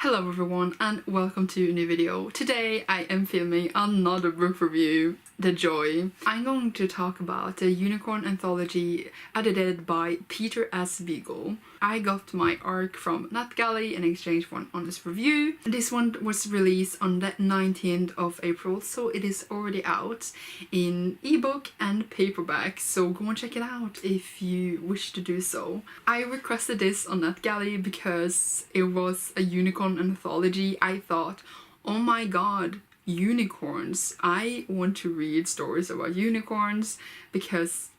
Hello everyone and welcome to a new video. Today I am filming another book review, The Joy. I'm going to talk about the Unicorn Anthology edited by Peter S. Beagle. I got my arc from NetGalley in exchange for an honest review. This one was released on the 19th of April, so it is already out in ebook and paperback, so go and check it out if you wish to do so. I requested this on NetGalley because it was a unicorn anthology. I thought, oh my god, unicorns. I want to read stories about unicorns because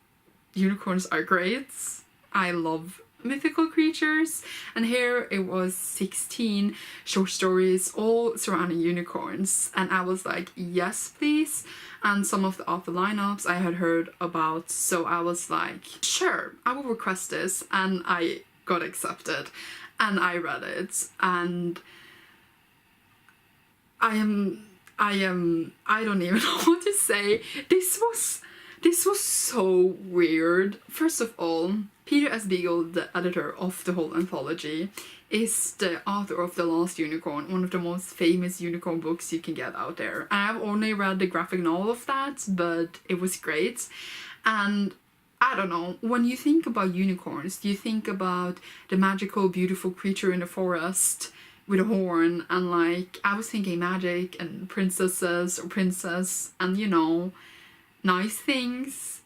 unicorns are great. I love mythical creatures, and here it was 16 short stories all surrounding unicorns, and I was like, yes please. And some of the author lineups I had heard about, so I was like, sure, I will request this, and I got accepted and I read it, and I don't even know what to say. This was so weird. First of all, Peter S. Beagle, the editor of the whole anthology, is the author of The Last Unicorn, one of the most famous unicorn books you can get out there. And I've only read the graphic novel of that, but it was great. And I don't know, when you think about unicorns, you think about the magical, beautiful creature in the forest with a horn, and like, I was thinking magic and princesses or princess and, you know, nice things.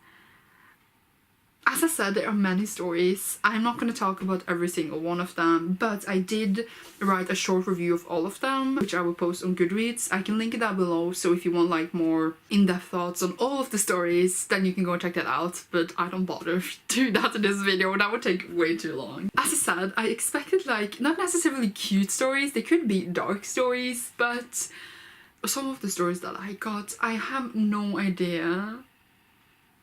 As I said, there are many stories. I'm not going to talk about every single one of them, but I did write a short review of all of them, which I will post on Goodreads. I can link it down below, so if you want like more in-depth thoughts on all of the stories, then you can go and check that out, but I don't bother to do that in this video. That would take way too long. As I said, I expected like, not necessarily cute stories, they could be dark stories, but some of the stories that I got, I have no idea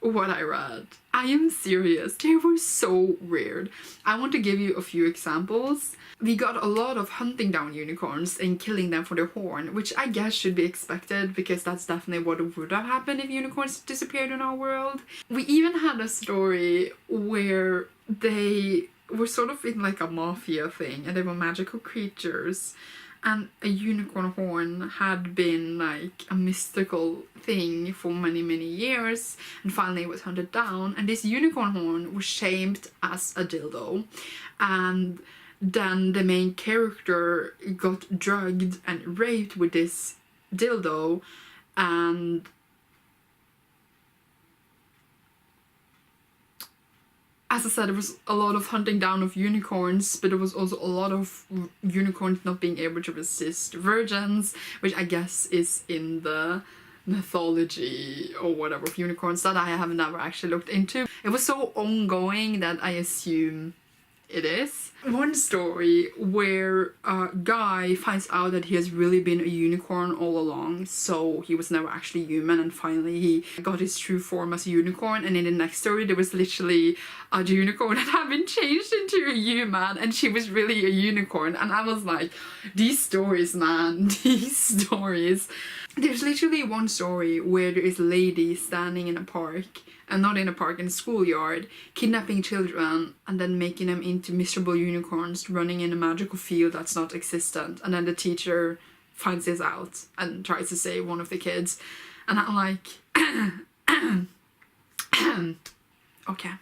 what I read. I am serious, they were so weird. I want to give you a few examples. We got a lot of hunting down unicorns and killing them for their horn, which I guess should be expected because that's definitely what would have happened if unicorns disappeared in our world. We even had a story where they were sort of in like a mafia thing and they were magical creatures, and a unicorn horn had been like a mystical thing for many years, and finally it was hunted down, and this unicorn horn was shaped as a dildo, and then the main character got drugged and raped with this dildo, and as I said, there was a lot of hunting down of unicorns, but there was also a lot of unicorns not being able to resist virgins, which I guess is in the mythology or whatever of unicorns that I have never actually looked into. It was so ongoing that I assume it is. One story where a guy finds out that he has really been a unicorn all along, so he was never actually human, and finally he got his true form as a unicorn, and in the next story there was literally a unicorn that had been changed into a human and she was really a unicorn, and I was like, these stories, man, these stories. There's literally one story where there is a lady standing in a park, and not in a park, in a schoolyard, kidnapping children and then making them into miserable unicorns running in a magical field that's not existent, and then the teacher finds this out and tries to save one of the kids, and I'm like okay.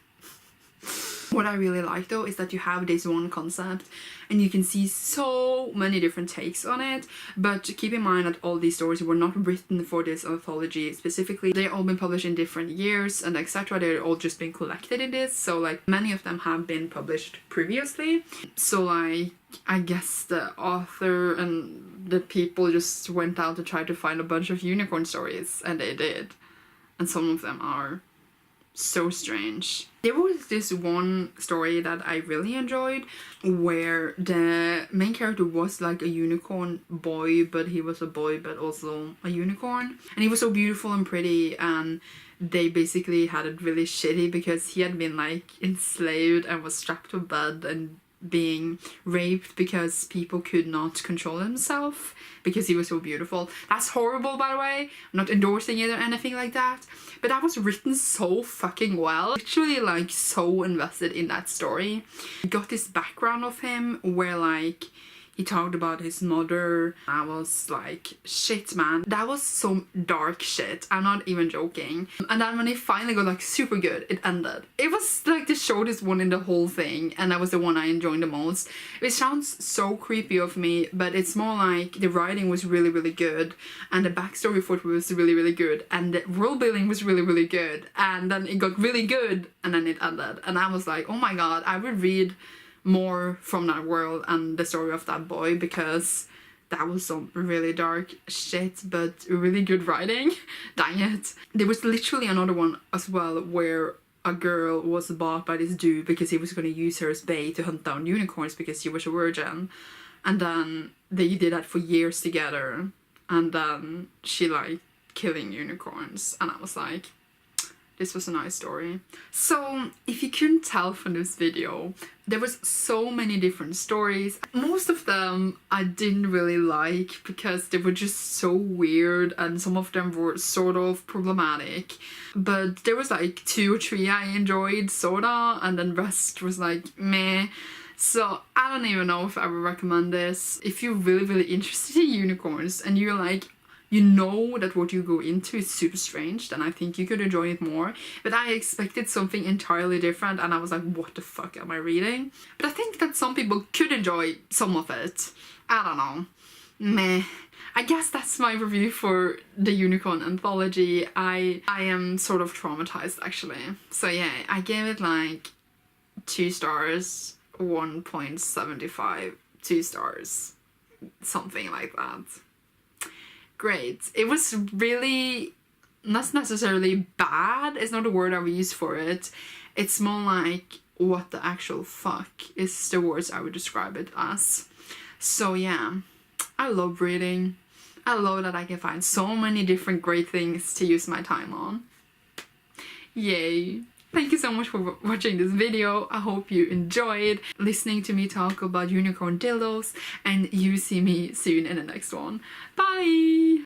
What I really like though is that you have this one concept and you can see so many different takes on it, but keep in mind that all these stories were not written for this anthology specifically. They've all been published in different years and etc. They're all just been collected in this, so like many of them have been published previously. So like, I guess the author and the people just went out to try to find a bunch of unicorn stories, and they did. And some of them are so strange. There was this one story that I really enjoyed where the main character was like a unicorn boy, but he was a boy but also a unicorn, and he was so beautiful and pretty, and they basically had it really shitty because he had been like enslaved and was strapped to a bed and being raped because people could not control himself because he was so beautiful. That's horrible, by the way. I'm not endorsing it or anything like that, but that was written so fucking well. Literally like so invested in that story. I got this background of him where like He talked about his mother. I was like, shit man, that was some dark shit. I'm not even joking. And then when it finally got like super good, it ended. It was like the shortest one in the whole thing, and that was the one I enjoyed the most. It sounds so creepy of me, but it's more like the writing was really, really good, and the backstory for it was really, really good, and the world building was really, really good, and then it got really good, and then it ended. And I was like, oh my god, I would read more from that world and the story of that boy, because that was some really dark shit, but really good writing. Dang it. There was literally another one as well where a girl was bought by this dude because he was going to use her as bait to hunt down unicorns because she was a virgin, and then they did that for years together, and then she like killing unicorns, and I was like, this was a nice story. So, if you couldn't tell from this video, there was so many different stories. Most of them I didn't really like because they were just so weird, and some of them were sort of problematic. But there was like 2 or 3 I enjoyed, sorta, and then the rest was like meh. So I don't even know if I would recommend this. If you're really, really interested in unicorns and you're like, you know that what you go into is super strange, then I think you could enjoy it more. But I expected something entirely different, and I was like, what the fuck am I reading? But I think that some people could enjoy some of it. I don't know. Meh. I guess that's my review for the Unicorn Anthology. I am sort of traumatized, actually. So yeah, I gave it like 2 stars, 1.75, 2 stars, something like that. Great. It was really not necessarily bad. It's not a word I would use for it. It's more like, what the actual fuck is the words I would describe it as. So yeah, I love reading. I love that I can find so many different great things to use my time on. Yay. Thank you so much for watching this video. I hope you enjoyed listening to me talk about unicorn dildos, and you see me soon in the next one. Bye!